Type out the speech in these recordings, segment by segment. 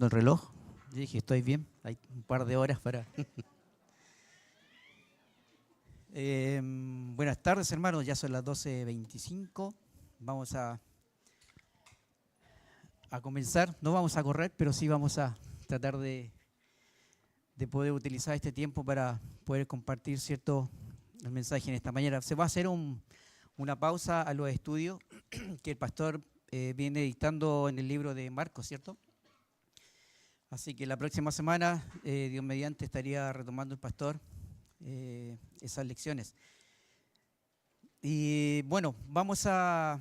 El reloj. Yo dije, estoy bien, hay un par de horas para... Buenas tardes, hermanos, ya son las 12:25. Vamos a comenzar. No vamos a correr, pero sí vamos a tratar de poder utilizar este tiempo para poder compartir el mensaje en esta mañana. Se va a hacer una pausa a los estudios que el pastor viene dictando en el libro de Marcos, ¿cierto? Así que la próxima semana, Dios mediante, estaría retomando el pastor esas lecciones. Y bueno, vamos a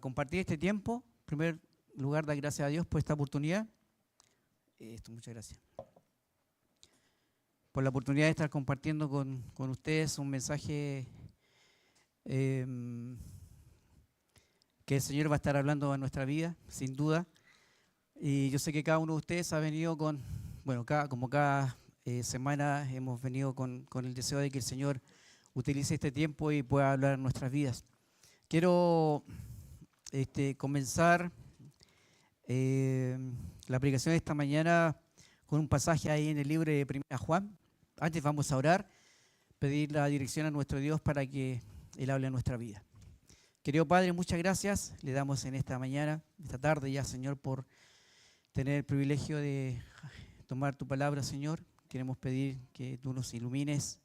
compartir este tiempo. En primer lugar, dar gracias a Dios por esta oportunidad. Muchas gracias. Por la oportunidad de estar compartiendo con ustedes un mensaje que el Señor va a estar hablando en nuestra vida, sin duda. Y yo sé que cada uno de ustedes ha venido como cada semana hemos venido con el deseo de que el Señor utilice este tiempo y pueda hablar en nuestras vidas. Quiero comenzar la predicación de esta mañana con un pasaje ahí en el libro de 1 Juan. Antes vamos a orar, pedir la dirección a nuestro Dios para que Él hable en nuestra vida. Querido Padre, muchas gracias. Le damos en esta mañana, esta tarde ya, Señor, por tener el privilegio de tomar tu palabra, Señor. Queremos pedir que tú nos ilumines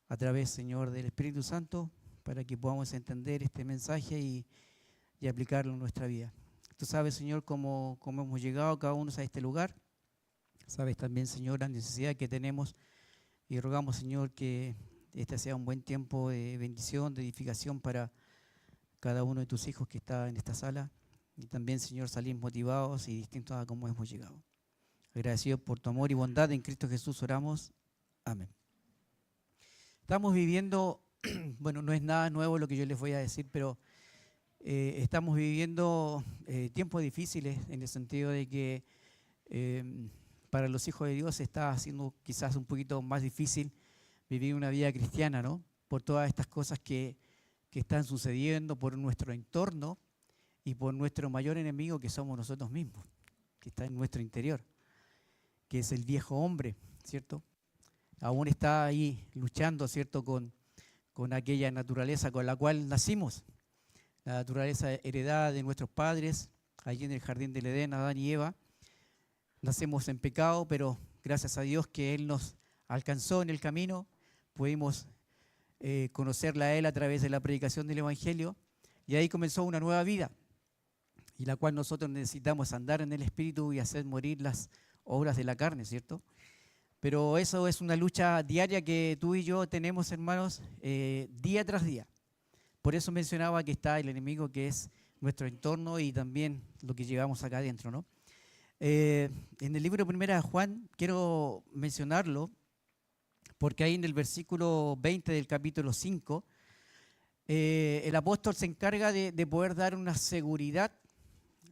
a través, Señor, del Espíritu Santo para que podamos entender este mensaje y aplicarlo en nuestra vida. Tú sabes, Señor, cómo hemos llegado cada uno a este lugar. Sabes también, Señor, la necesidad que tenemos y rogamos, Señor, que este sea un buen tiempo de bendición, de edificación para cada uno de tus hijos que está en esta sala. Y también, Señor, salir motivados y distintos a cómo hemos llegado. Agradecidos por tu amor y bondad en Cristo Jesús oramos. Amén. Estamos viviendo, bueno, no es nada nuevo lo que yo les voy a decir, pero estamos viviendo tiempos difíciles en el sentido de que para los hijos de Dios está haciendo quizás un poquito más difícil vivir una vida cristiana, ¿no? Por todas estas cosas que están sucediendo, por nuestro entorno y por nuestro mayor enemigo que somos nosotros mismos, que está en nuestro interior, que es el viejo hombre, ¿cierto? Aún está ahí luchando, ¿cierto?, con aquella naturaleza con la cual nacimos, la naturaleza heredada de nuestros padres, allí en el jardín del Edén, Adán y Eva. Nacemos en pecado, pero gracias a Dios que Él nos alcanzó en el camino, pudimos conocerla a Él a través de la predicación del Evangelio, y ahí comenzó una nueva vida, y la cual nosotros necesitamos andar en el Espíritu y hacer morir las obras de la carne, ¿cierto? Pero eso es una lucha diaria que tú y yo tenemos, hermanos, día tras día. Por eso mencionaba que está el enemigo, que es nuestro entorno y también lo que llevamos acá adentro, ¿no? En el libro 1 Juan, quiero mencionarlo, porque ahí en el versículo 20 del capítulo 5, el apóstol se encarga de poder dar una seguridad,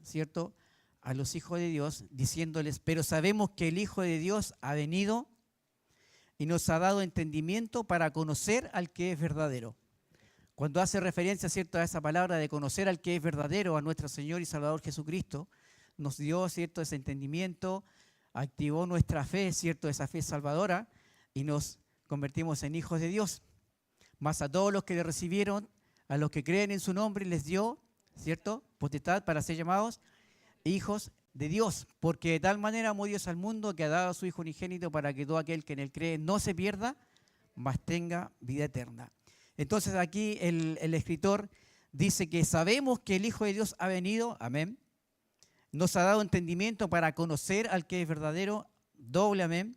¿cierto?, a los hijos de Dios, diciéndoles, pero sabemos que el Hijo de Dios ha venido y nos ha dado entendimiento para conocer al que es verdadero. Cuando hace referencia, ¿cierto?, a esa palabra de conocer al que es verdadero, a nuestro Señor y Salvador Jesucristo, nos dio, ¿cierto?, ese entendimiento, activó nuestra fe, ¿cierto?, esa fe salvadora, y nos convertimos en hijos de Dios. Más a todos los que le recibieron, a los que creen en su nombre, les dio, ¿cierto?, potestad para ser llamados hijos de Dios, porque de tal manera amó Dios al mundo que ha dado a su Hijo unigénito para que todo aquel que en él cree no se pierda, mas tenga vida eterna. Entonces aquí el escritor dice que sabemos que el Hijo de Dios ha venido, amén, nos ha dado entendimiento para conocer al que es verdadero, doble amén,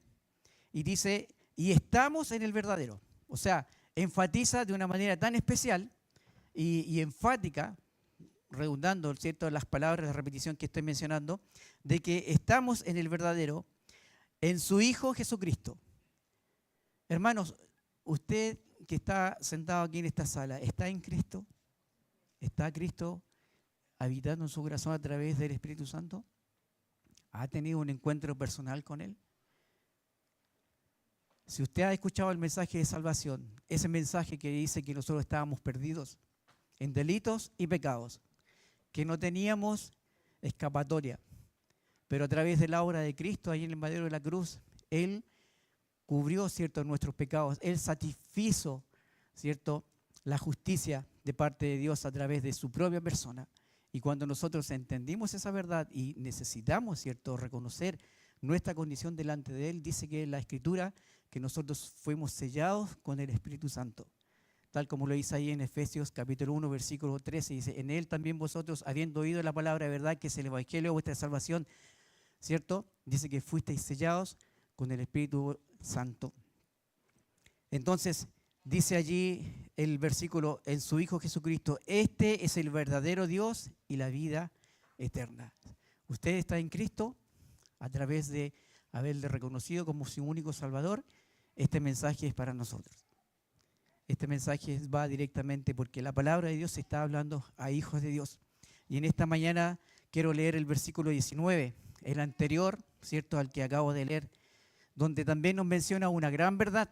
y dice, y estamos en el verdadero. O sea, enfatiza de una manera tan especial y enfática, redundando, ¿cierto?, las palabras de repetición que estoy mencionando, de que estamos en el verdadero, en su Hijo Jesucristo. Hermanos, usted que está sentado aquí en esta sala, ¿está en Cristo? ¿Está Cristo habitando en su corazón a través del Espíritu Santo? ¿Ha tenido un encuentro personal con Él? Si usted ha escuchado el mensaje de salvación, ese mensaje que dice que nosotros estábamos perdidos en delitos y pecados, que no teníamos escapatoria, pero a través de la obra de Cristo, ahí en el madero de la cruz, Él cubrió, ¿cierto?, nuestros pecados. Él satisfizo, ¿cierto?, la justicia de parte de Dios a través de su propia persona. Y cuando nosotros entendimos esa verdad y necesitamos, ¿cierto?, reconocer nuestra condición delante de Él, dice que en la Escritura que nosotros fuimos sellados con el Espíritu Santo. Tal como lo dice ahí en Efesios capítulo 1, versículo 13, dice, en Él también vosotros, habiendo oído la palabra de verdad, que es el Evangelio de vuestra salvación, ¿cierto? Dice que fuisteis sellados con el Espíritu Santo. Entonces, dice allí el versículo, en su Hijo Jesucristo, este es el verdadero Dios y la vida eterna. Usted está en Cristo a través de haberle reconocido como su único Salvador. Este mensaje es para nosotros. Este mensaje va directamente porque la palabra de Dios se está hablando a hijos de Dios. Y en esta mañana quiero leer el versículo 19, el anterior, ¿cierto?, al que acabo de leer, donde también nos menciona una gran verdad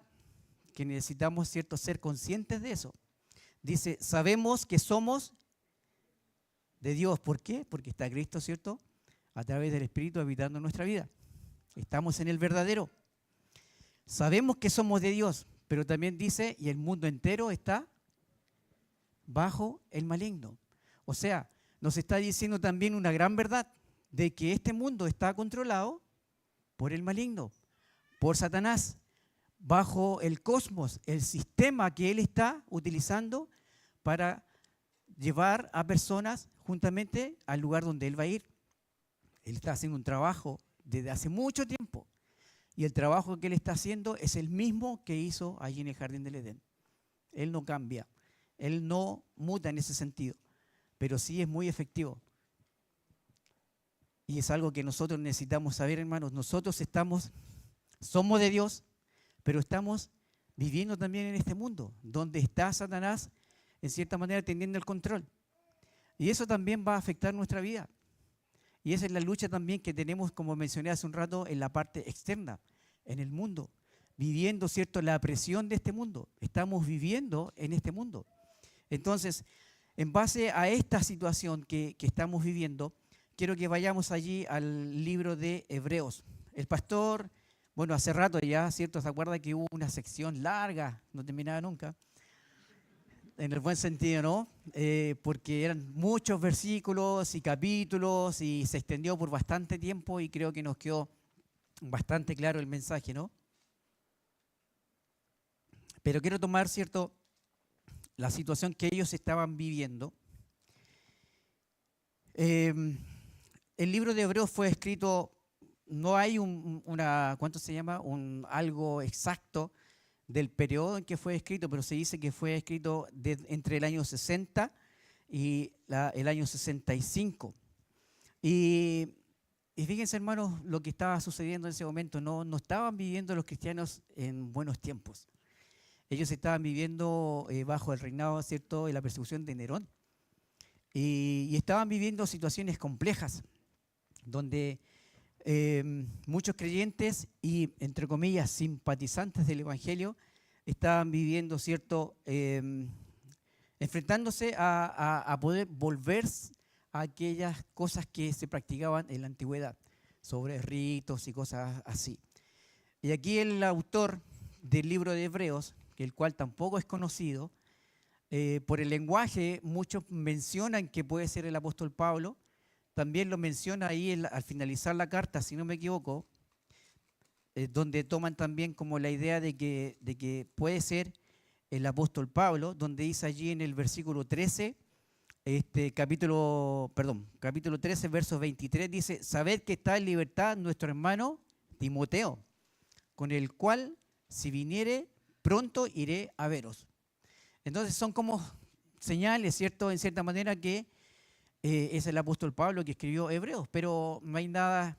que necesitamos, ¿cierto?, ser conscientes de eso. Dice, sabemos que somos de Dios. ¿Por qué? Porque está Cristo, ¿cierto?, a través del Espíritu habitando en nuestra vida. Estamos en el verdadero. Sabemos que somos de Dios, pero también dice, y el mundo entero está bajo el maligno. O sea, nos está diciendo también una gran verdad de que este mundo está controlado por el maligno, por Satanás, bajo el cosmos, el sistema que él está utilizando para llevar a personas juntamente al lugar donde él va a ir. Él está haciendo un trabajo desde hace mucho tiempo. Y el trabajo que él está haciendo es el mismo que hizo allí en el Jardín del Edén. Él no cambia, él no muta en ese sentido, pero sí es muy efectivo. Y es algo que nosotros necesitamos saber, hermanos. Nosotros somos de Dios, pero estamos viviendo también en este mundo, donde está Satanás, en cierta manera, teniendo el control. Y eso también va a afectar nuestra vida. Y esa es la lucha también que tenemos, como mencioné hace un rato, en la parte externa, en el mundo, viviendo, ¿cierto?, la presión de este mundo. Estamos viviendo en este mundo. Entonces, en base a esta situación que estamos viviendo, quiero que vayamos allí al libro de Hebreos. El pastor, bueno, hace rato ya, ¿cierto?, se acuerda que hubo una sección larga, no terminaba nunca, en el buen sentido, ¿no? Porque eran muchos versículos y capítulos y se extendió por bastante tiempo y creo que nos quedó bastante claro el mensaje, ¿no? Pero quiero tomar, ¿cierto?, la situación que ellos estaban viviendo. El libro de Hebreos fue escrito, no hay ¿cuánto se llama? Algo exacto del periodo en que fue escrito, pero se dice que fue escrito entre el año 60 y el año 65. Y fíjense, hermanos, lo que estaba sucediendo en ese momento. No estaban viviendo los cristianos en buenos tiempos. Ellos estaban viviendo bajo el reinado, ¿cierto?, y la persecución de Nerón. Y estaban viviendo situaciones complejas, donde muchos creyentes y, entre comillas, simpatizantes del Evangelio estaban viviendo, ¿cierto?, enfrentándose a poder volver a aquellas cosas que se practicaban en la antigüedad, sobre ritos y cosas así. Y aquí el autor del libro de Hebreos, el cual tampoco es conocido, por el lenguaje, muchos mencionan que puede ser el apóstol Pablo. También lo menciona ahí al finalizar la carta, si no me equivoco, donde toman también como la idea de que puede ser el apóstol Pablo, donde dice allí en el versículo 13, capítulo 13, verso 23, dice, sabed que está en libertad nuestro hermano Timoteo, con el cual, si viniere, pronto iré a veros. Entonces son como señales, ¿cierto?, en cierta manera que es el apóstol Pablo que escribió Hebreos, pero no hay nada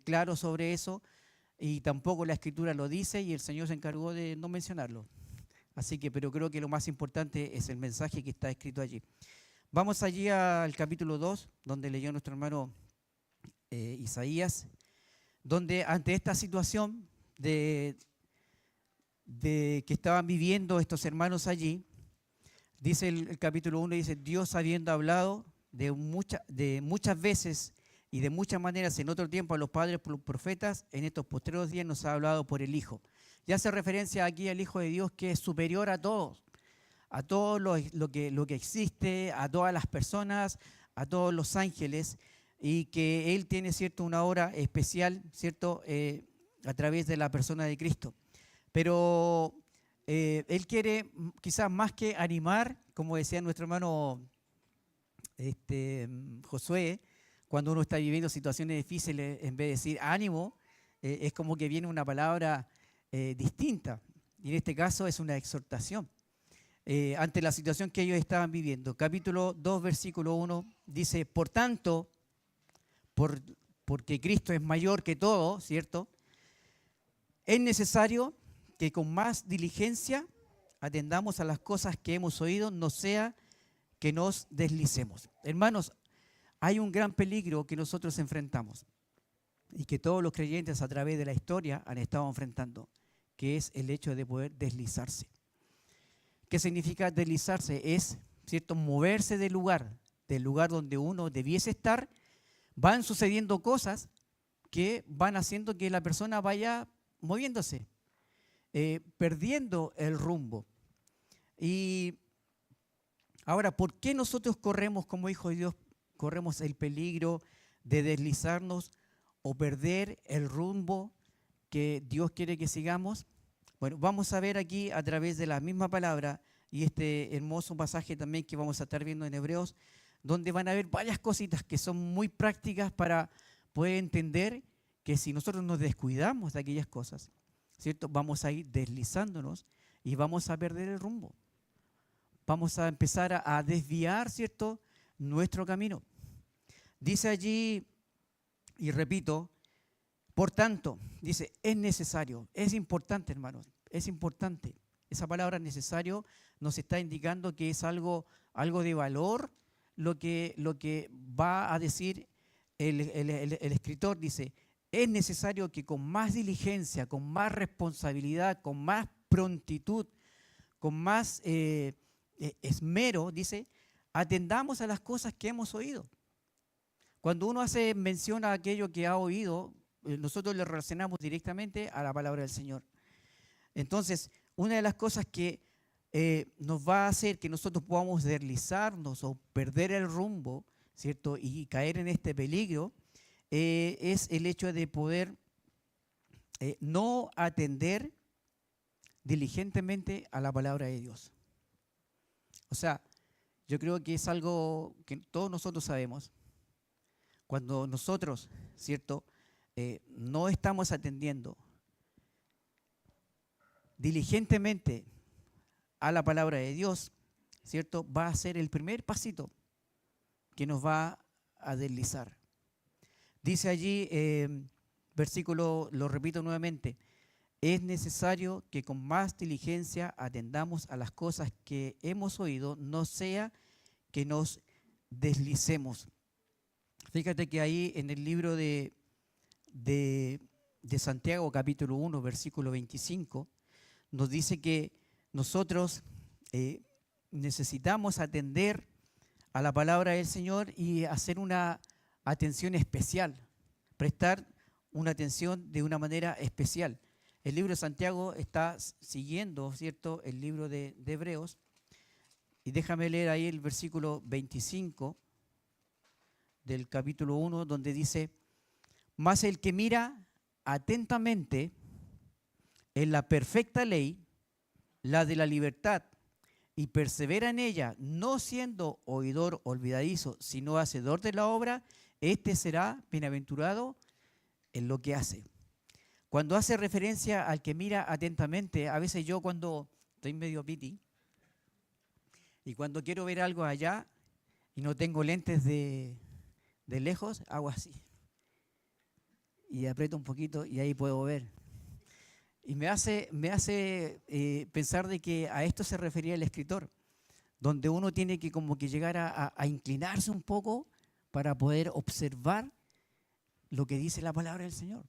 claro sobre eso y tampoco la Escritura lo dice y el Señor se encargó de no mencionarlo. Así que, pero creo que lo más importante es el mensaje que está escrito allí. Vamos allí al capítulo 2, donde leyó nuestro hermano Isaías, donde ante esta situación de que estaban viviendo estos hermanos allí, dice el capítulo 1, dice, Dios habiendo hablado de muchas veces y de muchas maneras en otro tiempo a los padres por los profetas, en estos postreros días nos ha hablado por el Hijo. Y hace referencia aquí al Hijo de Dios, que es superior a todo lo que existe, a todas las personas, a todos los ángeles, y que Él tiene, ¿cierto?, una obra especial, ¿cierto?, a través de la persona de Cristo. Pero Él quiere, quizás más que animar, como decía nuestro hermano Josué, cuando uno está viviendo situaciones difíciles, en vez de decir ánimo, es como que viene una palabra distinta. Y en este caso es una exhortación ante la situación que ellos estaban viviendo. Capítulo 2, versículo 1, dice, por tanto, porque Cristo es mayor que todo, ¿cierto?, es necesario que con más diligencia atendamos a las cosas que hemos oído, no sea que nos deslicemos. Hermanos, hay un gran peligro que nosotros enfrentamos y que todos los creyentes a través de la historia han estado enfrentando, que es el hecho de poder deslizarse. ¿Qué significa deslizarse? Es, ¿cierto?, moverse del lugar donde uno debiese estar. Van sucediendo cosas que van haciendo que la persona vaya moviéndose, perdiendo el rumbo. Y ahora, ¿por qué nosotros corremos como hijos de Dios, corremos el peligro de deslizarnos o perder el rumbo que Dios quiere que sigamos? Bueno, vamos a ver aquí a través de la misma palabra y este hermoso pasaje también que vamos a estar viendo en Hebreos, donde van a ver varias cositas que son muy prácticas para poder entender que si nosotros nos descuidamos de aquellas cosas, ¿cierto?, vamos a ir deslizándonos y vamos a perder el rumbo. Vamos a empezar a desviar, ¿cierto?, nuestro camino. Dice allí, y repito, por tanto, dice, es necesario, es importante, hermanos, es importante. Esa palabra necesario nos está indicando que es algo de valor lo que va a decir el escritor. Dice, es necesario que con más diligencia, con más responsabilidad, con más prontitud, con más esmero, dice, atendamos a las cosas que hemos oído. Cuando uno hace mención a aquello que ha oído, nosotros le relacionamos directamente a la palabra del Señor. Entonces, una de las cosas que nos va a hacer que nosotros podamos deslizarnos o perder el rumbo, ¿cierto?, y caer en este peligro, es el hecho de poder no atender diligentemente a la palabra de Dios. O sea, yo creo que es algo que todos nosotros sabemos. Cuando nosotros, ¿cierto?, no estamos atendiendo diligentemente a la palabra de Dios, ¿cierto?, va a ser el primer pasito que nos va a deslizar. Dice allí, versículo, lo repito nuevamente, es necesario que con más diligencia atendamos a las cosas que hemos oído, no sea que nos deslicemos. Fíjate que ahí en el libro de Santiago, capítulo 1, versículo 25, nos dice que nosotros necesitamos atender a la palabra del Señor y hacer una atención especial, prestar una atención de una manera especial. El libro de Santiago está siguiendo, ¿cierto?, el libro de Hebreos, y déjame leer ahí el versículo 25 del capítulo 1, donde dice, mas el que mira atentamente en la perfecta ley, la de la libertad, y persevera en ella, no siendo oidor olvidadizo, sino hacedor de la obra, este será bienaventurado en lo que hace. Cuando hace referencia al que mira atentamente, a veces yo cuando estoy medio piti, y cuando quiero ver algo allá, y no tengo lentes de lejos, hago así. Y aprieto un poquito y ahí puedo ver. Y me hace pensar de que a esto se refería el escritor, donde uno tiene que como que llegar a inclinarse un poco para poder observar lo que dice la palabra del Señor.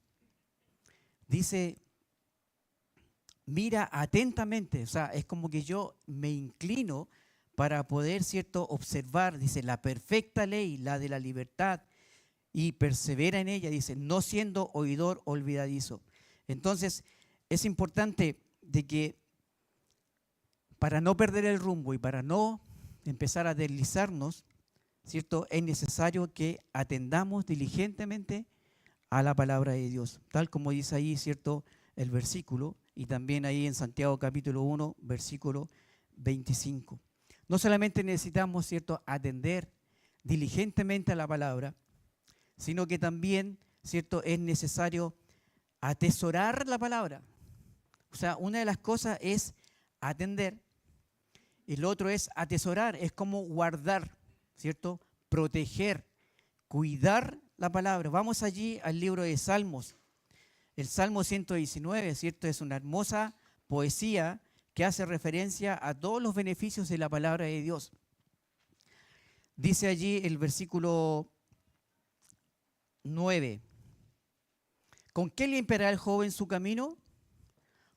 Dice, mira atentamente, o sea, es como que yo me inclino para poder, ¿cierto?, observar, dice, la perfecta ley, la de la libertad, y persevera en ella, dice, no siendo oidor olvidadizo. Entonces, es importante de que para no perder el rumbo y para no empezar a deslizarnos, ¿cierto? Es necesario que atendamos diligentemente a la palabra de Dios, tal como dice ahí, ¿cierto?, el versículo, y también ahí en Santiago capítulo 1, versículo 25. No solamente necesitamos, ¿cierto?, atender diligentemente a la palabra, sino que también, ¿cierto?, es necesario atesorar la palabra. O sea, una de las cosas es atender, y lo otro es atesorar, es como guardar, ¿cierto?, proteger, cuidar la palabra. Vamos allí al libro de Salmos. El Salmo 119, ¿cierto? Es una hermosa poesía que hace referencia a todos los beneficios de la palabra de Dios. Dice allí el versículo 9. ¿Con qué limpiará el joven su camino?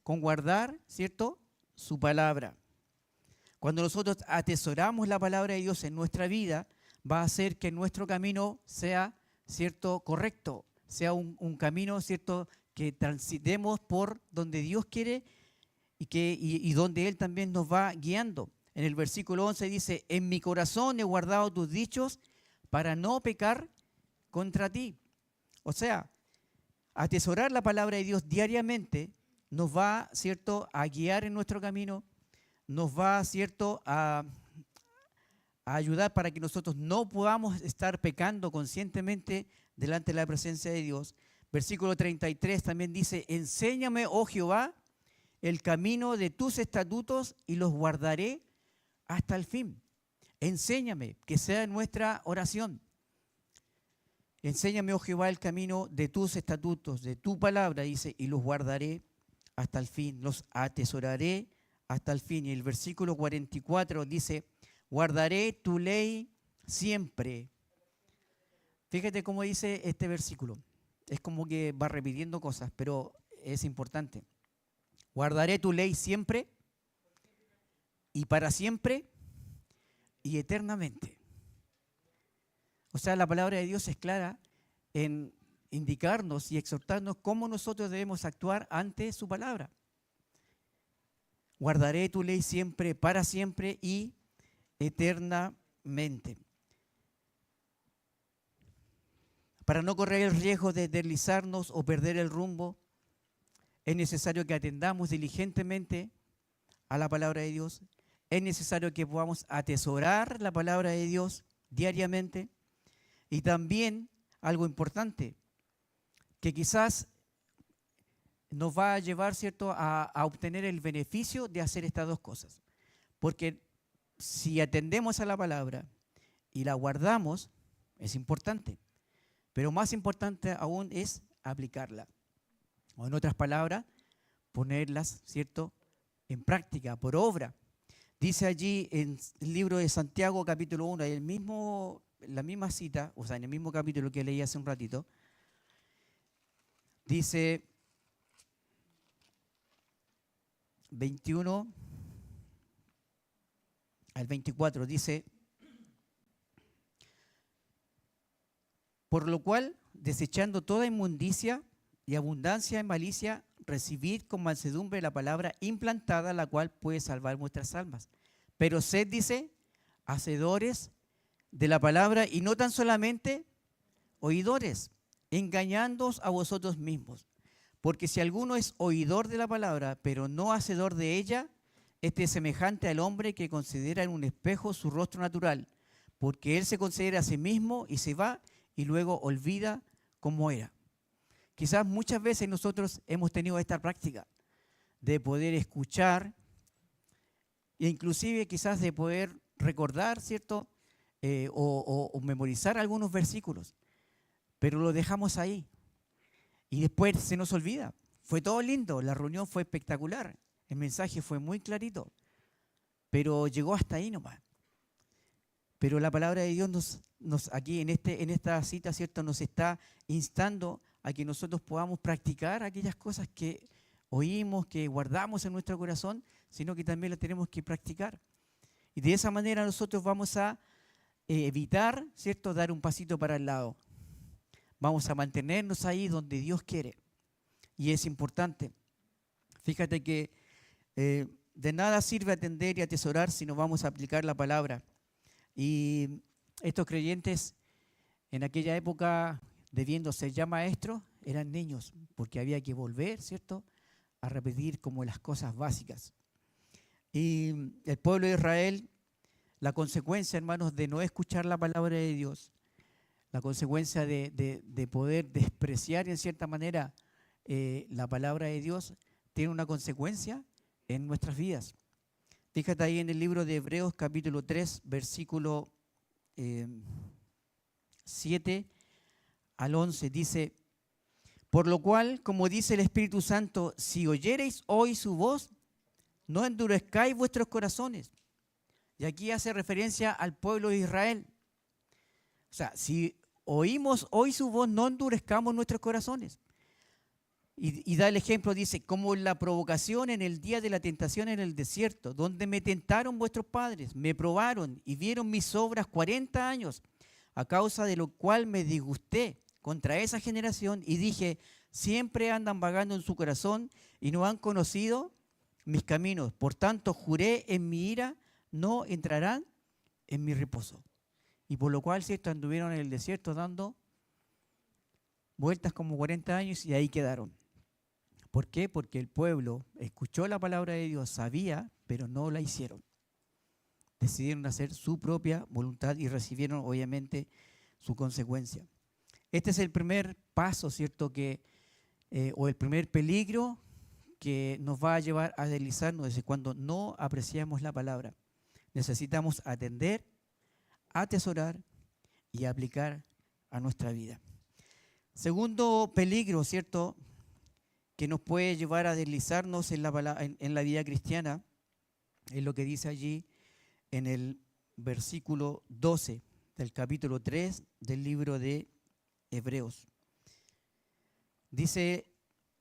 Con guardar, ¿cierto?, su palabra. Cuando nosotros atesoramos la palabra de Dios en nuestra vida, va a hacer que nuestro camino sea, ¿cierto?, correcto, sea un camino, ¿cierto?, que transitemos por donde Dios quiere y donde Él también nos va guiando. En el versículo 11 dice, en mi corazón he guardado tus dichos para no pecar contra ti. O sea, atesorar la palabra de Dios diariamente nos va, ¿cierto?, a guiar en nuestro camino, nos va, ¿cierto?, a ayudar para que nosotros no podamos estar pecando conscientemente delante de la presencia de Dios. Versículo 33 también dice, enséñame, oh Jehová, el camino de tus estatutos y los guardaré hasta el fin. Enséñame, que sea nuestra oración. Enséñame, oh Jehová, el camino de tus estatutos, de tu palabra, dice, y los guardaré hasta el fin, los atesoraré hasta el fin. Y el versículo 44 dice, guardaré tu ley siempre. Fíjate cómo dice este versículo. Es como que va repitiendo cosas, pero es importante. Guardaré tu ley siempre y para siempre y eternamente. O sea, la palabra de Dios es clara en indicarnos y exhortarnos cómo nosotros debemos actuar ante su palabra. Guardaré tu ley siempre, para siempre y eternamente. Para no correr el riesgo de deslizarnos o perder el rumbo, es necesario que atendamos diligentemente a la palabra de Dios. Es necesario que podamos atesorar la palabra de Dios diariamente. Y también, algo importante, que quizás nos va a llevar, ¿cierto?, a obtener el beneficio de hacer estas dos cosas. Porque si atendemos a la palabra y la guardamos, es importante. Pero más importante aún es aplicarla. O en otras palabras, ponerlas, ¿cierto?, en práctica, por obra. Dice allí en el libro de Santiago, capítulo 1, la misma cita, o sea, en el mismo capítulo que leí hace un ratito, dice 21 al 24, dice, por lo cual, desechando toda inmundicia y abundancia en malicia, recibid con mansedumbre la palabra implantada, la cual puede salvar vuestras almas. Pero sed, dice, hacedores de la palabra y no tan solamente oidores, engañándoos a vosotros mismos. Porque si alguno es oidor de la palabra, pero no hacedor de ella, este es semejante al hombre que considera en un espejo su rostro natural, porque él se considera a sí mismo y se va y luego olvida cómo era. Quizás muchas veces nosotros hemos tenido esta práctica de poder escuchar e inclusive quizás de poder recordar, ¿cierto?, o memorizar algunos versículos, pero lo dejamos ahí y después se nos olvida. Fue todo lindo, la reunión fue espectacular, el mensaje fue muy clarito, pero llegó hasta ahí nomás. Pero la palabra de Dios nos aquí en esta cita, ¿cierto?, nos está instando a que nosotros podamos practicar aquellas cosas que oímos, que guardamos en nuestro corazón, sino que también las tenemos que practicar. Y de esa manera nosotros vamos a evitar, ¿cierto?, dar un pasito para el lado. vamos a mantenernos ahí donde Dios quiere. Y es importante. Fíjate que de nada sirve atender y atesorar si no vamos a aplicar la palabra. Y estos creyentes en aquella época, debiendo ser ya maestros, eran niños, porque había que volver, ¿cierto?, a repetir como las cosas básicas. Y el pueblo de Israel, la consecuencia, hermanos, de no escuchar la palabra de Dios, la consecuencia de poder despreciar en cierta manera la palabra de Dios, tiene una consecuencia en nuestras vidas. Fíjate ahí en el libro de Hebreos capítulo 3, versículo 7 al 11, dice: por lo cual, como dice el Espíritu Santo, si oyereis hoy su voz, no endurezcáis vuestros corazones. Y aquí hace referencia al pueblo de Israel. O sea, si oímos hoy su voz, no endurezcamos nuestros corazones. Y da el ejemplo, dice, como la provocación en el día de la tentación en el desierto, donde me tentaron vuestros padres, me probaron y vieron mis obras 40 años, a causa de lo cual me disgusté contra esa generación y dije, siempre andan vagando en su corazón y no han conocido mis caminos. Por tanto, juré en mi ira, no entrarán en mi reposo. Y por lo cual, cierto, anduvieron en el desierto dando vueltas como 40 años y ahí quedaron. ¿Por qué? Porque el pueblo escuchó la palabra de Dios, sabía, pero no la hicieron. Decidieron hacer su propia voluntad y recibieron, obviamente, su consecuencia. Este es el primer paso, ¿cierto? O el primer peligro que nos va a llevar a deslizarnos desde cuando no apreciamos la palabra. Necesitamos atender, atesorar y aplicar a nuestra vida. Segundo peligro, ¿cierto?, que nos puede llevar a deslizarnos en la vida cristiana, es lo que dice allí en el versículo 12 del capítulo 3 del libro de Hebreos. Dice,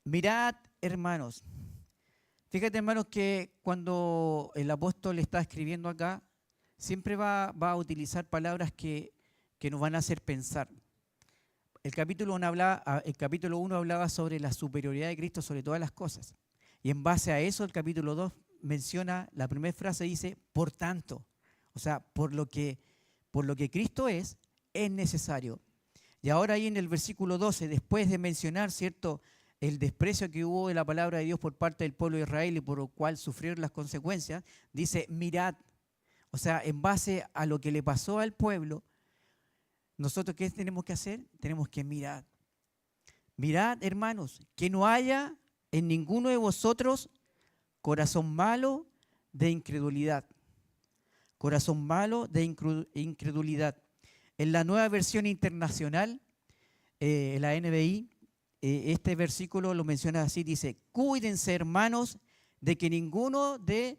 mirad, hermanos. Fíjate, hermanos, que cuando el apóstol está escribiendo acá, siempre va a utilizar palabras que nos van a hacer pensar. El capítulo 1 hablaba sobre la superioridad de Cristo sobre todas las cosas. Y en base a eso, el capítulo 2 menciona, la primera frase dice, por tanto. O sea, por lo que Cristo es necesario. Y ahora ahí en el versículo 12, después de mencionar, ¿cierto?, el desprecio que hubo de la palabra de Dios por parte del pueblo de Israel y por lo cual sufrieron las consecuencias, dice, mirad. O sea, en base a lo que le pasó al pueblo, nosotros, ¿qué tenemos que hacer? Tenemos que mirar. Mirad, hermanos, que no haya en ninguno de vosotros corazón malo de incredulidad. Corazón malo de incredulidad. En la Nueva Versión Internacional, la NBI, este versículo lo menciona así, dice, cuídense, hermanos, de que ninguno de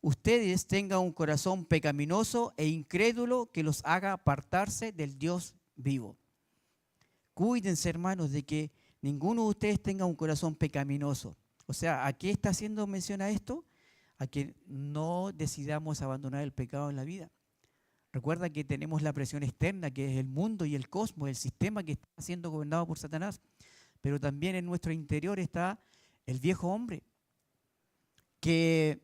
ustedes tenga un corazón pecaminoso e incrédulo que los haga apartarse del Dios vivo. Cuídense, hermanos, de que ninguno de ustedes tenga un corazón pecaminoso. O sea, ¿a qué está haciendo mención a esto? A que no decidamos abandonar el pecado en la vida. Recuerda que tenemos la presión externa, que es el mundo y el cosmos, el sistema que está siendo gobernado por Satanás. Pero también en nuestro interior está el viejo hombre, que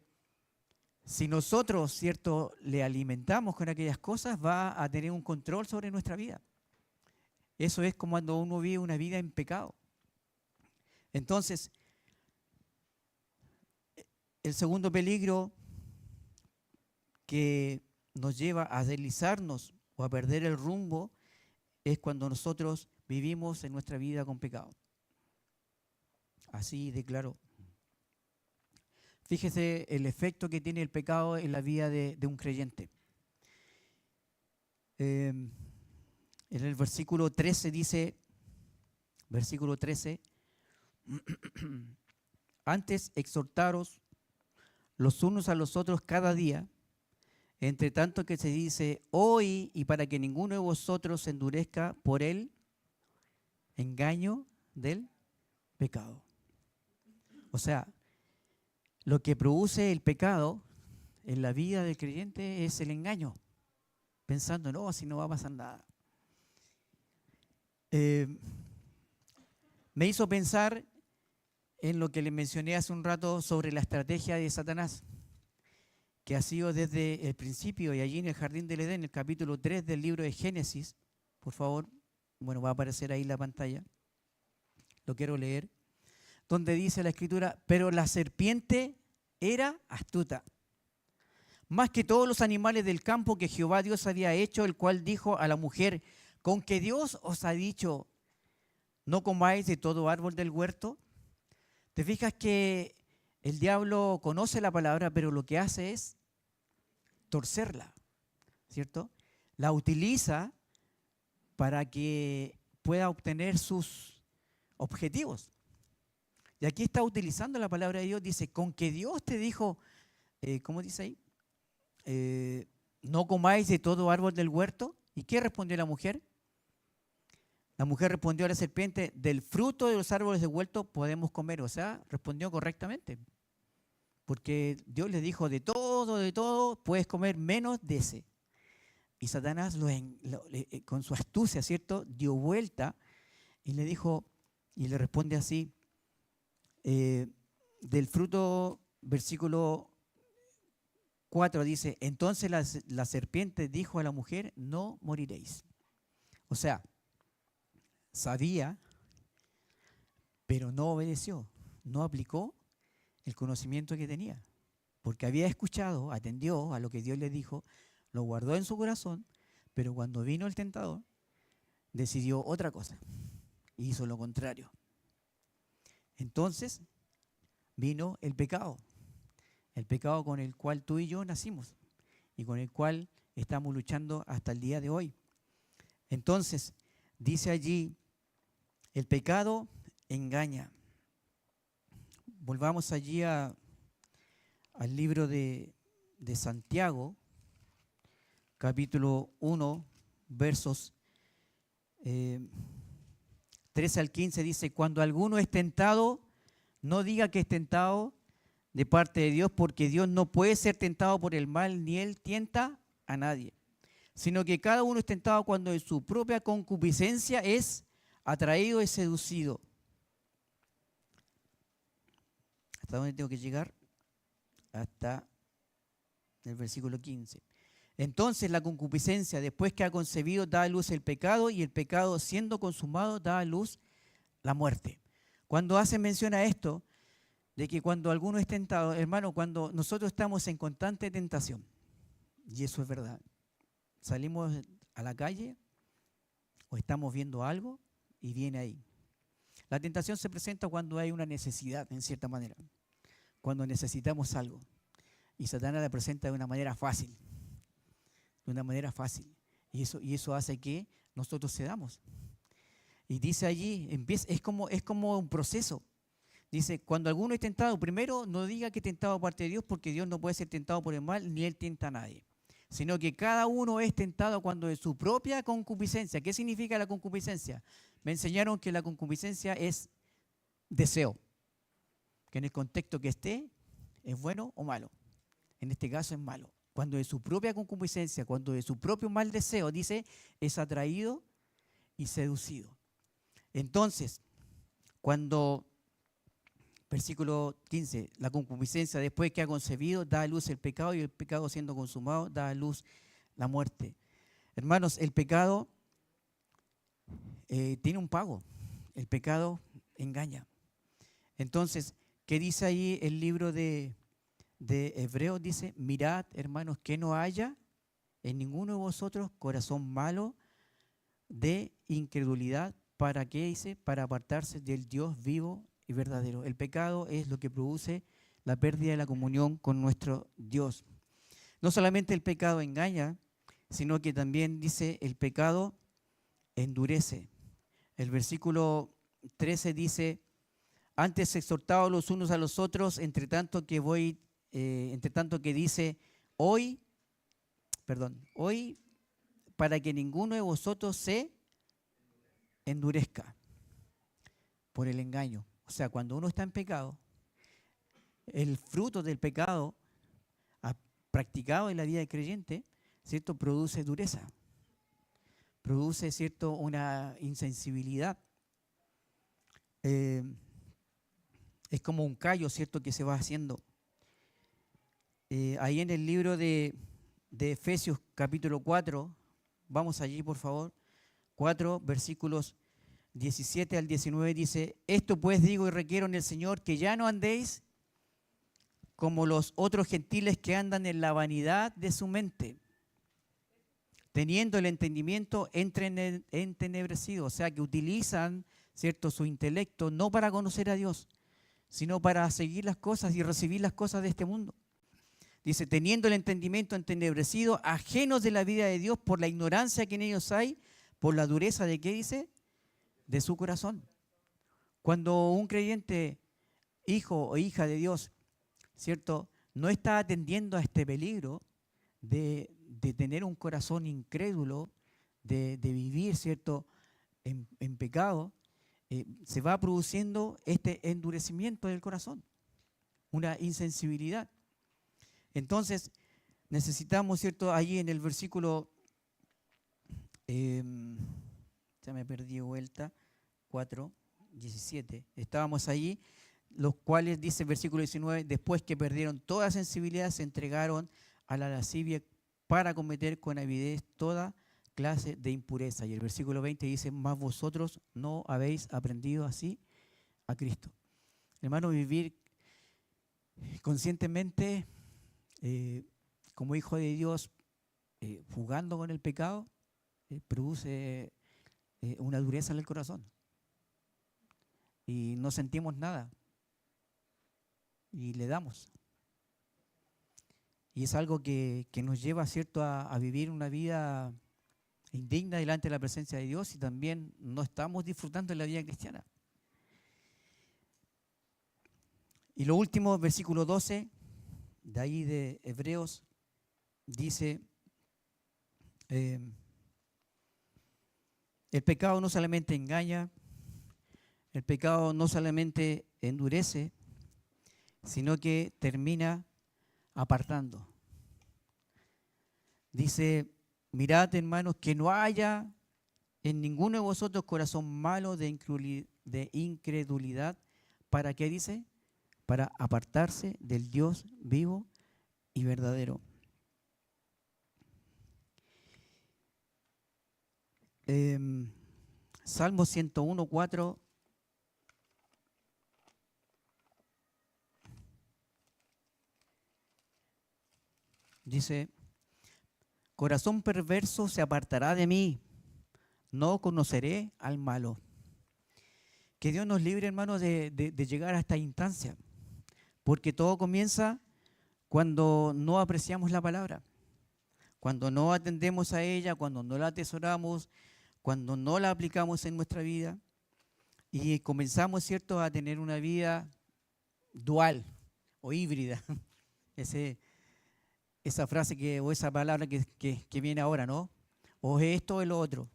si nosotros, ¿cierto?, le alimentamos con aquellas cosas, va a tener un control sobre nuestra vida. Eso es como cuando uno vive una vida en pecado. Entonces, el segundo peligro que nos lleva a deslizarnos o a perder el rumbo es cuando nosotros vivimos en nuestra vida con pecado. Así de claro. Fíjese el efecto que tiene el pecado en la vida de un creyente. En el versículo 13 dice, versículo 13, antes exhortaros los unos a los otros cada día, entre tanto que se dice hoy, y para que ninguno de vosotros se endurezca por el engaño del pecado. O sea, lo que produce el pecado en la vida del creyente es el engaño, pensando, no, así no va a pasar nada. eh, me hizo pensar en lo que le mencioné hace un rato sobre la estrategia de Satanás, que ha sido desde el principio y allí en el Jardín del Edén, el capítulo 3 del libro de Génesis. Por favor, bueno, va a aparecer ahí en la pantalla, lo quiero leer, donde dice la Escritura: pero la serpiente era astuta, más que todos los animales del campo que Jehová Dios había hecho, el cual dijo a la mujer: ¿con que Dios os ha dicho, no comáis de todo árbol del huerto? ¿Te fijas que el diablo conoce la palabra, pero lo que hace es torcerla, ¿cierto? La utiliza para que pueda obtener sus objetivos. Y aquí está utilizando la palabra de Dios, dice: con que Dios te dijo, ¿cómo dice ahí? No comáis de todo árbol del huerto. ¿Y qué respondió la mujer? La mujer respondió a la serpiente: del fruto de los árboles del huerto podemos comer. O sea, respondió correctamente. Porque Dios le dijo: de todo, puedes comer menos de ese. Y Satanás con su astucia, ¿cierto?, dio vuelta y le dijo, y le responde así, del fruto, versículo 4 dice: entonces la serpiente dijo a la mujer: no moriréis. O sea, sabía, pero no obedeció, no aplicó el conocimiento que tenía, porque había escuchado, atendió a lo que Dios le dijo, lo guardó en su corazón, pero cuando vino el tentador, decidió otra cosa, hizo lo contrario. Entonces vino el pecado con el cual tú y yo nacimos y con el cual estamos luchando hasta el día de hoy. Entonces, dice allí, el pecado engaña. Volvamos allí al libro de Santiago, capítulo 1, versos 13 al 15, dice: cuando alguno es tentado, no diga que es tentado de parte de Dios, porque Dios no puede ser tentado por el mal, ni Él tienta a nadie, sino que cada uno es tentado cuando de su propia concupiscencia es atraído y seducido. ¿Hasta dónde tengo que llegar? Hasta el versículo 15. Entonces la concupiscencia, después que ha concebido, da a luz el pecado, y el pecado, siendo consumado, da a luz la muerte. Cuando hace mención a esto, de que cuando alguno es tentado, hermano, cuando nosotros estamos en constante tentación, y eso es verdad, salimos a la calle o estamos viendo algo y viene ahí. La tentación se presenta cuando hay una necesidad, en cierta manera, cuando necesitamos algo, y Satanás la presenta de una manera fácil, y eso hace que nosotros cedamos. Y dice allí, es como un proceso. Dice: cuando alguno es tentado, primero no diga que es tentado de parte de Dios, porque Dios no puede ser tentado por el mal, ni Él tienta a nadie. Sino que cada uno es tentado cuando de su propia concupiscencia. ¿Qué significa la concupiscencia? Me enseñaron que la concupiscencia es deseo, que en el contexto que esté es bueno o malo. En este caso es malo. Cuando de su propia concupiscencia, cuando de su propio mal deseo, dice, es atraído y seducido. Entonces, cuando, versículo 15, la concupiscencia, después que ha concebido, da a luz el pecado, y el pecado, siendo consumado, da a luz la muerte. Hermanos, el pecado tiene un pago. El pecado engaña. Entonces, ¿qué dice ahí el libro de Hebreos? Dice: mirad, hermanos, que no haya en ninguno de vosotros corazón malo de incredulidad. ¿Para qué? Dice: para apartarse del Dios vivo y verdadero. El pecado es lo que produce la pérdida de la comunión con nuestro Dios. No solamente el pecado engaña, sino que también, dice, el pecado endurece. El versículo 13 dice: antes exhortaos los unos a los otros, entre tanto que dice hoy, para que ninguno de vosotros se endurezca por el engaño. O sea, cuando uno está en pecado, el fruto del pecado practicado en la vida del creyente, ¿cierto?, produce dureza. produce, ¿cierto?, una insensibilidad. Es como un callo, ¿cierto?, que se va haciendo. Ahí en el libro de Efesios capítulo 4, vamos allí por favor, 4 versículos 17 al 19 dice: esto pues digo y requiero en el Señor, que ya no andéis como los otros gentiles que andan en la vanidad de su mente, teniendo el entendimiento entenebrecido, o sea que utilizan, ¿cierto?, su intelecto no para conocer a Dios, sino para seguir las cosas y recibir las cosas de este mundo. Dice, teniendo el entendimiento entenebrecido, ajenos de la vida de Dios por la ignorancia que en ellos hay, por la dureza de, ¿qué dice?, de su corazón. Cuando un creyente, hijo o hija de Dios, ¿cierto?, no está atendiendo a este peligro de tener un corazón incrédulo, de vivir, ¿cierto?, en pecado, se va produciendo este endurecimiento del corazón, una insensibilidad. Entonces, necesitamos, ¿cierto?, allí en el versículo, ya me perdí vuelta, 4, 17, estábamos allí, los cuales, dice el versículo 19, después que perdieron toda sensibilidad, se entregaron a la lascivia para cometer con avidez toda clase de impureza. Y el versículo 20 dice, mas vosotros no habéis aprendido así a Cristo. Hermano, vivir conscientemente como hijo de Dios, jugando con el pecado, produce una dureza en el corazón. Y no sentimos nada. Y le damos. Y es algo que nos lleva, ¿cierto?, a vivir una vida indigna delante de la presencia de Dios, y también no estamos disfrutando de la vida cristiana. Y lo último, versículo 12, de ahí de Hebreos, dice, el pecado no solamente engaña, el pecado no solamente endurece, sino que termina apartando. Dice, mirad, hermanos, que no haya en ninguno de vosotros corazón malo de incredulidad. ¿Para qué dice? Para apartarse del Dios vivo y verdadero. Salmo 101, 4. Dice, corazón perverso se apartará de mí, no conoceré al malo. Que Dios nos libre, hermanos, de llegar a esta instancia, porque todo comienza cuando no apreciamos la palabra, cuando no atendemos a ella, cuando no la atesoramos, cuando no la aplicamos en nuestra vida y comenzamos, ¿cierto?, a tener una vida dual o híbrida. Esa frase o esa palabra que viene ahora, ¿no? O esto o lo otro.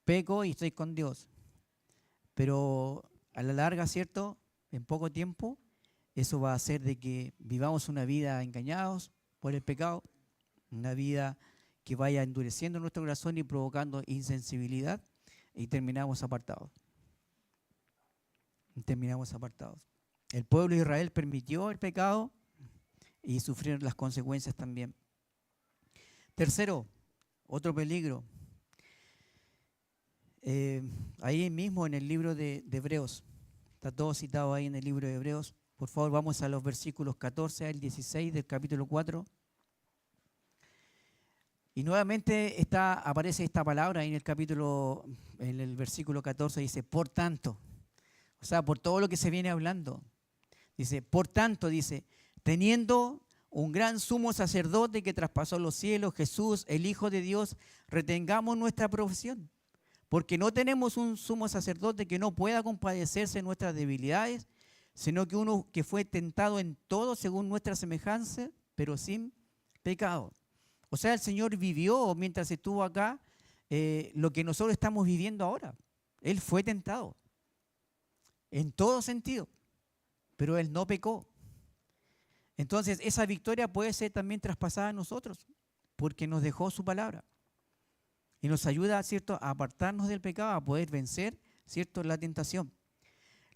Peco y estoy con Dios. Pero a la larga, ¿cierto?, en poco tiempo, eso va a hacer de que vivamos una vida engañados por el pecado, una vida que vaya endureciendo nuestro corazón y provocando insensibilidad, y terminamos apartados. El pueblo de Israel permitió el pecado y sufrieron las consecuencias también. Tercero, otro peligro. Ahí mismo en el libro de Hebreos, está todo citado ahí en el libro de Hebreos. Por favor, vamos a los versículos 14 al 16 del capítulo 4. Y nuevamente aparece esta palabra ahí en el versículo 14, dice, por tanto, o sea, por todo lo que se viene hablando. Dice, por tanto, dice, teniendo un gran sumo sacerdote que traspasó los cielos, Jesús, el Hijo de Dios, retengamos nuestra profesión. Porque no tenemos un sumo sacerdote que no pueda compadecerse de nuestras debilidades, sino que uno que fue tentado en todo según nuestra semejanza, pero sin pecado. O sea, el Señor vivió mientras estuvo acá lo que nosotros estamos viviendo ahora. Él fue tentado en todo sentido, pero Él no pecó. Entonces, esa victoria puede ser también traspasada a nosotros, porque nos dejó su palabra. y nos ayuda, ¿cierto?, a apartarnos del pecado, a poder vencer, ¿cierto?, la tentación.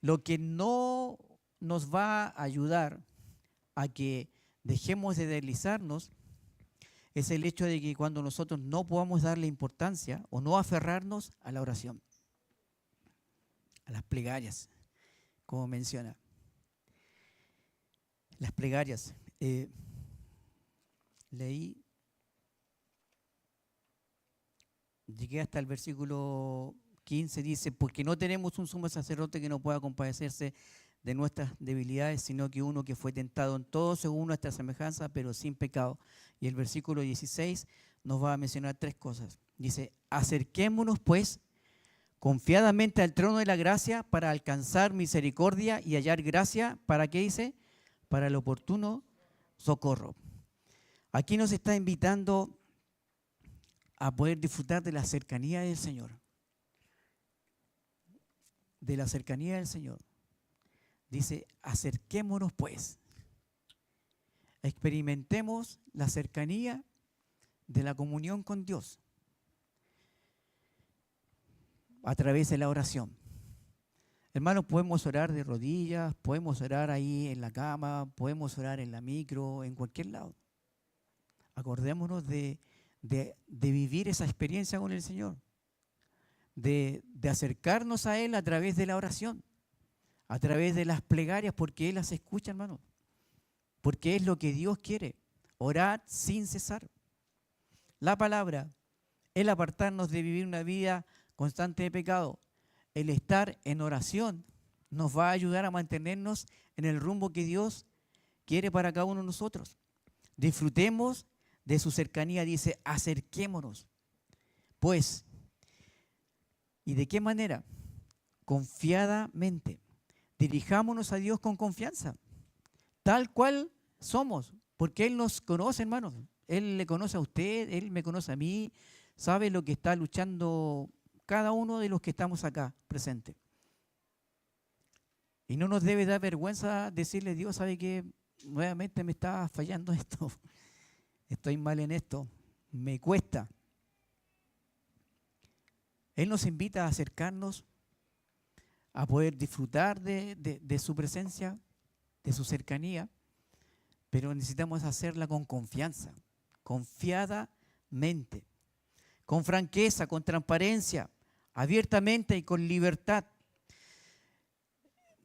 Lo que no nos va a ayudar a que dejemos de deslizarnos es el hecho de que cuando nosotros no podamos darle importancia o no aferrarnos a la oración, a las plegarias, como menciona. Las plegarias. Llegué hasta el versículo 15, dice, porque no tenemos un sumo sacerdote que no pueda compadecerse de nuestras debilidades, sino que uno que fue tentado en todo según nuestra semejanza, pero sin pecado. Y el versículo 16 nos va a mencionar tres cosas. Dice, acerquémonos pues confiadamente al trono de la gracia para alcanzar misericordia y hallar gracia, ¿para qué dice? Para el oportuno socorro. Aquí nos está invitando a poder disfrutar de la cercanía del Señor. De la cercanía del Señor. Dice, acerquémonos pues. Experimentemos la cercanía de la comunión con Dios a través de la oración. Hermanos, podemos orar de rodillas, podemos orar ahí en la cama, podemos orar en la micro, en cualquier lado. Acordémonos de vivir esa experiencia con el Señor, de acercarnos a Él a través de la oración, a través de las plegarias, porque Él las escucha, hermano, porque es lo que Dios quiere, orar sin cesar. La palabra, el apartarnos de vivir una vida constante de pecado, el estar en oración, nos va a ayudar a mantenernos en el rumbo que Dios quiere para cada uno de nosotros. Disfrutemos de su cercanía, dice, acerquémonos. Pues, ¿y de qué manera? Confiadamente. Dirijámonos a Dios con confianza, tal cual somos, porque Él nos conoce, hermanos. Él le conoce a usted, Él me conoce a mí, sabe lo que está luchando cada uno de los que estamos acá presentes. Y no nos debe dar vergüenza decirle, Dios, sabe que nuevamente me está fallando esto, estoy mal en esto, me cuesta. Él nos invita a acercarnos, a poder disfrutar de su presencia, de su cercanía, pero necesitamos hacerla con confianza, confiadamente, con franqueza, con transparencia, abiertamente y con libertad.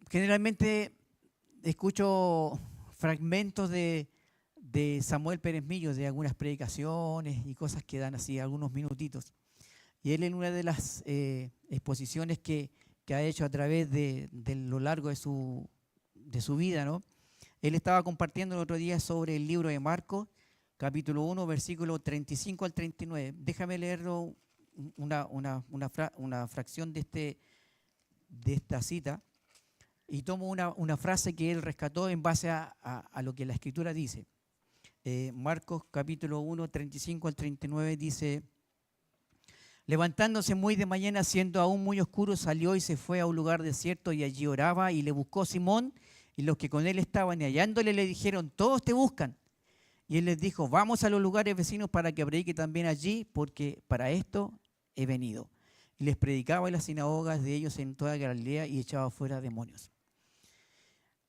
Generalmente escucho fragmentos de Samuel Pérez Millo, de algunas predicaciones y cosas que dan así algunos minutitos. Y él en una de las exposiciones que ha hecho a través de lo largo de su vida, ¿no? Él estaba compartiendo el otro día sobre el libro de Marcos, capítulo 1, versículo 35 al 39. Déjame leerlo una fracción de esta cita y tomo una frase que él rescató en base a lo que la Escritura dice. Marcos capítulo 1, 35 al 39 dice: levantándose muy de mañana, siendo aún muy oscuro, salió y se fue a un lugar desierto y allí oraba, y le buscó Simón y los que con él estaban, y hallándole le dijeron: todos te buscan. Y él les dijo: vamos a los lugares vecinos para que predique también allí, porque para esto he venido. Y les predicaba en las sinagogas de ellos en toda Galilea y echaba fuera demonios.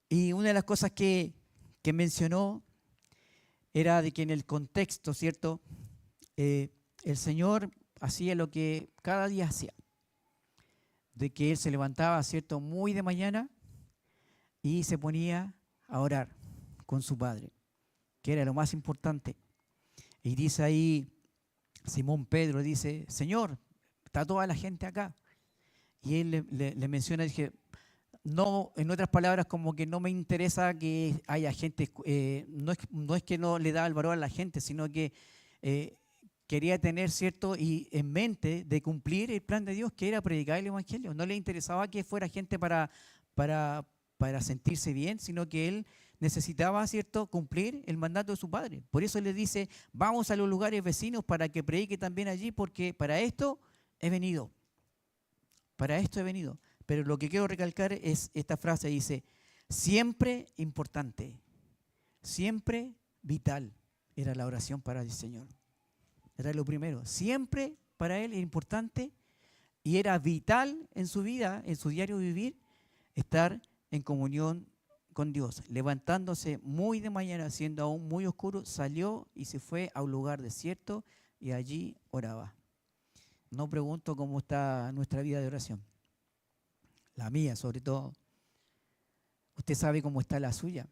Y una de las cosas que mencionó era de que en el contexto, ¿cierto? El Señor hacía lo que cada día hacía, de que Él se levantaba, ¿cierto?, muy de mañana y se ponía a orar con su Padre, que era lo más importante. Y dice ahí, Simón Pedro dice: Señor, está toda la gente acá. Y Él le menciona, dije, no, en otras palabras, como que no me interesa que haya gente, no es que no le da el valor a la gente, sino que quería tener, ¿cierto?, y en mente de cumplir el plan de Dios, que era predicar el Evangelio. No le interesaba que fuera gente para sentirse bien, sino que él necesitaba, ¿cierto?, cumplir el mandato de su Padre. Por eso le dice: vamos a los lugares vecinos para que predique también allí, porque para esto he venido. Para esto he venido. Pero lo que quiero recalcar es esta frase, dice: siempre importante, siempre vital era la oración para el Señor. Era lo primero, siempre para él, era importante y era vital en su vida, en su diario vivir, estar en comunión con Dios. Levantándose muy de mañana, siendo aún muy oscuro, salió y se fue a un lugar desierto y allí oraba. No pregunto cómo está nuestra vida de oración, la mía sobre todo. Usted sabe cómo está la suya.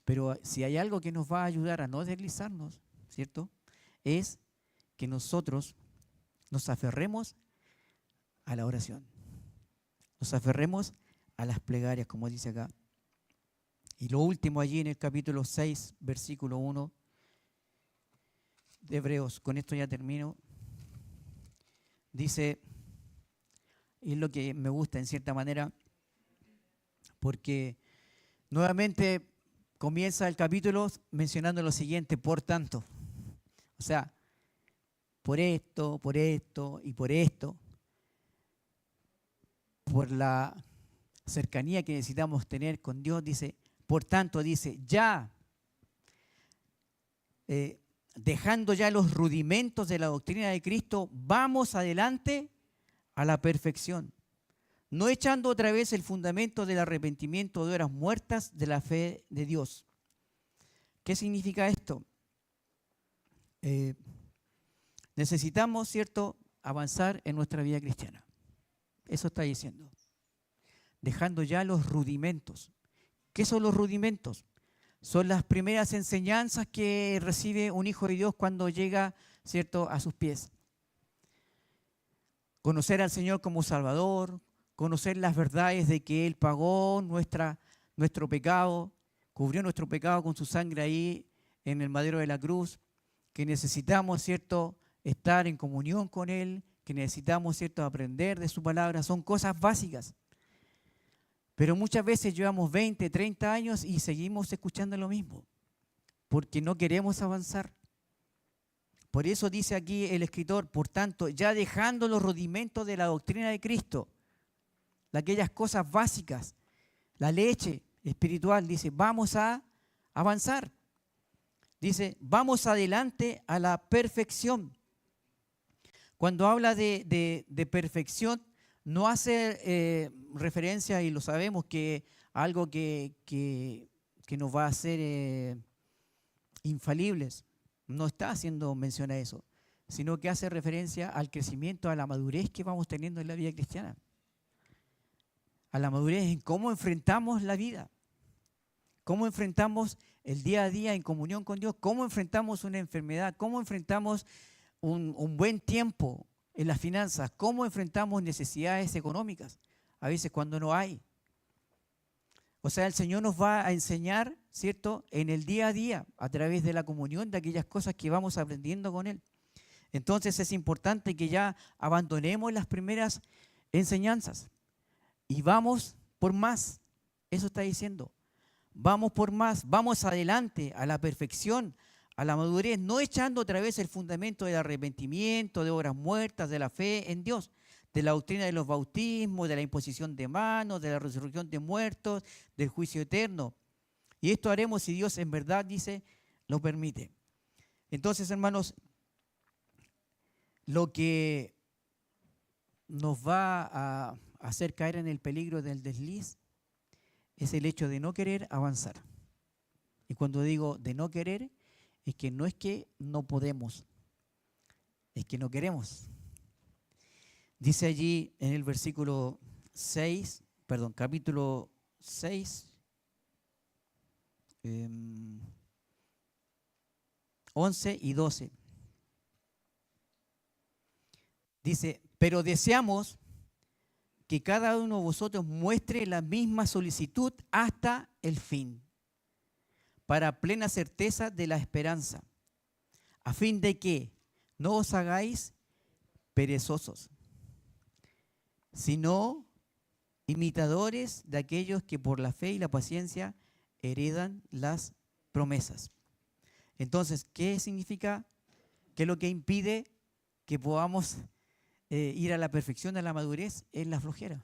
Pero si hay algo que nos va a ayudar a no deslizarnos, ¿cierto? Es que nosotros nos aferremos a la oración. Nos aferremos a las plegarias, como dice acá. Y lo último allí en el capítulo 6, versículo 1 de Hebreos, con esto ya termino, dice, y es lo que me gusta en cierta manera, porque nuevamente comienza el capítulo mencionando lo siguiente, por tanto, o sea, por esto y por esto, por la cercanía que necesitamos tener con Dios, dice, por tanto, dice, ya, dejando ya los rudimentos de la doctrina de Cristo, vamos adelante a la perfección, no echando otra vez el fundamento del arrepentimiento de horas muertas de la fe de Dios. ¿Qué significa esto? Necesitamos, ¿cierto?, avanzar en nuestra vida cristiana. Eso está diciendo. Dejando ya los rudimentos. ¿Qué son los rudimentos? Son las primeras enseñanzas que recibe un hijo de Dios cuando llega, ¿cierto?, a sus pies. Conocer al Señor como Salvador, conocer las verdades de que Él pagó nuestro pecado, cubrió nuestro pecado con su sangre ahí en el madero de la cruz, que necesitamos, ¿cierto?, estar en comunión con Él, que necesitamos, ¿cierto?, aprender de su palabra. Son cosas básicas. Pero muchas veces llevamos 20, 30 años y seguimos escuchando lo mismo, porque no queremos avanzar. Por eso dice aquí el escritor, por tanto, ya dejando los rudimentos de la doctrina de Cristo, de aquellas cosas básicas, la leche espiritual, dice, vamos a avanzar. Dice, vamos adelante a la perfección. Cuando habla de perfección, no hace referencia, y lo sabemos, que algo que nos va a hacer infalibles. No está haciendo mención a eso, sino que hace referencia al crecimiento, a la madurez que vamos teniendo en la vida cristiana. A la madurez en cómo enfrentamos la vida, cómo enfrentamos el día a día en comunión con Dios, cómo enfrentamos una enfermedad, cómo enfrentamos un buen tiempo en las finanzas, cómo enfrentamos necesidades económicas, a veces cuando no hay. O sea, el Señor nos va a enseñar, ¿cierto?, en el día a día, a través de la comunión, de aquellas cosas que vamos aprendiendo con Él. Entonces es importante que ya abandonemos las primeras enseñanzas y vamos por más. Eso está diciendo. Vamos por más, vamos adelante a la perfección, a la madurez, no echando otra vez el fundamento del arrepentimiento, de obras muertas, de la fe en Dios, de la doctrina de los bautismos, de la imposición de manos, de la resurrección de muertos, del juicio eterno. Y esto haremos si Dios en verdad, dice, lo permite. Entonces, hermanos, lo que nos va a hacer caer en el peligro del desliz es el hecho de no querer avanzar. Y cuando digo de no querer, es que no podemos, es que no queremos. Dice allí en el versículo 6, capítulo 6, 11 y 12. Dice, pero deseamos que cada uno de vosotros muestre la misma solicitud hasta el fin, para plena certeza de la esperanza, a fin de que no os hagáis perezosos, sino imitadores de aquellos que por la fe y la paciencia heredan las promesas. Entonces, ¿qué significa? ¿Qué es lo que impide que podamos ir a la perfección, a la madurez? Es la flojera,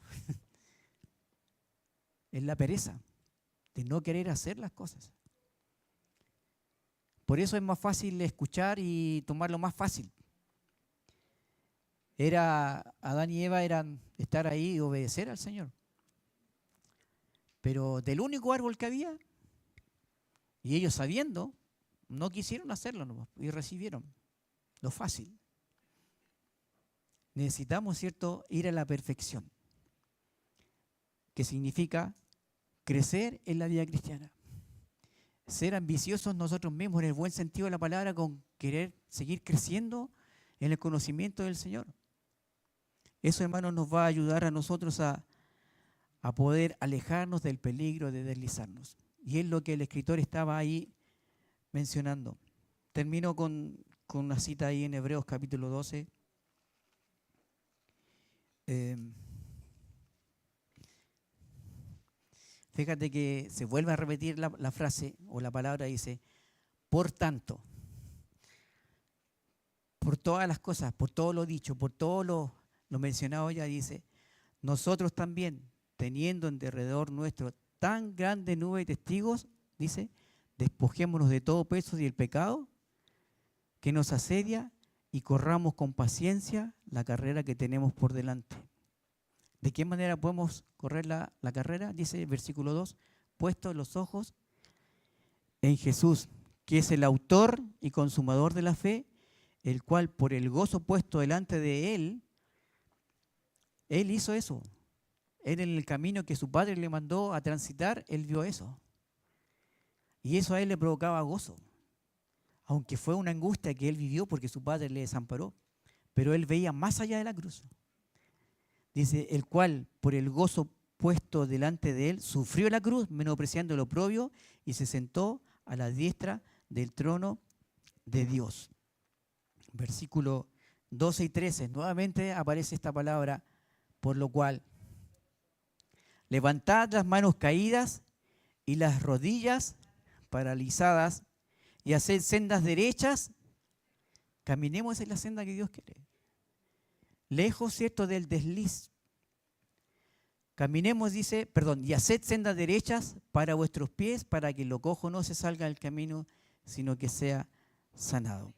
es la pereza de no querer hacer las cosas. Por eso es más fácil escuchar y tomarlo más fácil. Adán y Eva eran estar ahí y obedecer al Señor. Pero del único árbol que había, y ellos sabiendo, no quisieron hacerlo nomás, y recibieron lo fácil. Necesitamos, ¿cierto?, ir a la perfección, que significa crecer en la vida cristiana. Ser ambiciosos nosotros mismos en el buen sentido de la palabra, con querer seguir creciendo en el conocimiento del Señor. Eso, hermanos, nos va a ayudar a nosotros a poder alejarnos del peligro de deslizarnos. Y es lo que el escritor estaba ahí mencionando. Termino con una cita ahí en Hebreos capítulo 12. Fíjate que se vuelve a repetir la frase o la palabra, dice, por tanto, por todas las cosas, por todo lo dicho, por todo lo mencionado ya, dice, nosotros también, teniendo en derredor nuestro tan grande nube de testigos, dice, despojémonos de todo peso y el pecado que nos asedia y corramos con paciencia la carrera que tenemos por delante. ¿De qué manera podemos correr la carrera? Dice el versículo 2, puestos los ojos en Jesús, que es el autor y consumador de la fe, el cual por el gozo puesto delante de él hizo eso. Él en el camino que su padre le mandó a transitar, él vio eso. Y eso a él le provocaba gozo. Aunque fue una angustia que él vivió porque su padre le desamparó. Pero él veía más allá de la cruz. Dice, el cual por el gozo puesto delante de él, sufrió la cruz, menospreciando el oprobio, y se sentó a la diestra del trono de Dios. Versículo 12 y 13, nuevamente aparece esta palabra, por lo cual, levantad las manos caídas y las rodillas paralizadas, y haced sendas derechas, caminemos en la senda que Dios quiere. Lejos, ¿cierto?, del desliz. Caminemos, dice, y haced sendas derechas para vuestros pies, para que lo cojo no se salga del camino, sino que sea sanado.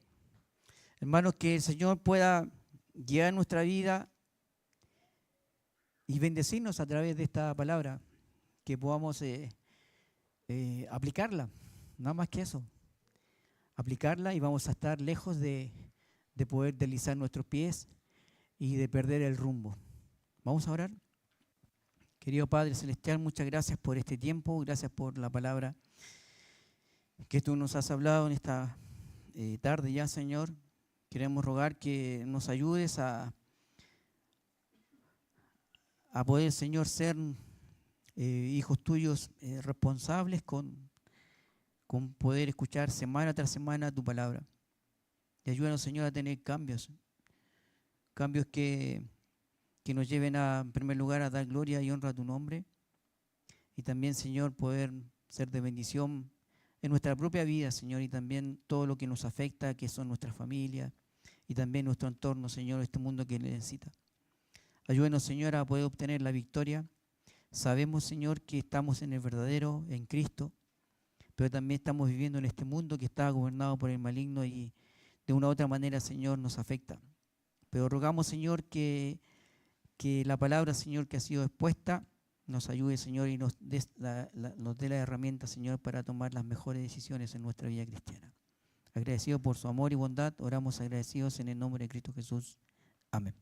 Hermanos, que el Señor pueda guiar nuestra vida y bendecirnos a través de esta palabra, que podamos aplicarla, nada más que eso. Aplicarla y vamos a estar lejos de poder deslizar nuestros pies y de perder el rumbo. Vamos a orar. Querido Padre Celestial, muchas gracias por este tiempo, gracias por la palabra que tú nos has hablado en esta tarde ya, Señor. Queremos rogar que nos ayudes a poder, Señor, ser hijos tuyos responsables con poder escuchar semana tras semana tu palabra. Y ayúdanos, Señor, a tener cambios que nos lleven en primer lugar a dar gloria y honra a tu nombre. Y también, Señor, poder ser de bendición en nuestra propia vida, Señor, y también todo lo que nos afecta, que son nuestras familias y también nuestro entorno, Señor, este mundo que necesita. Ayúdanos, Señor, a poder obtener la victoria. Sabemos, Señor, que estamos en el verdadero, en Cristo, pero también estamos viviendo en este mundo que está gobernado por el maligno y de una u otra manera, Señor, nos afecta. Pero rogamos, Señor, que la palabra, Señor, que ha sido expuesta, nos ayude, Señor, y nos dé la herramienta, Señor, para tomar las mejores decisiones en nuestra vida cristiana. Agradecido por su amor y bondad, oramos agradecidos en el nombre de Cristo Jesús. Amén.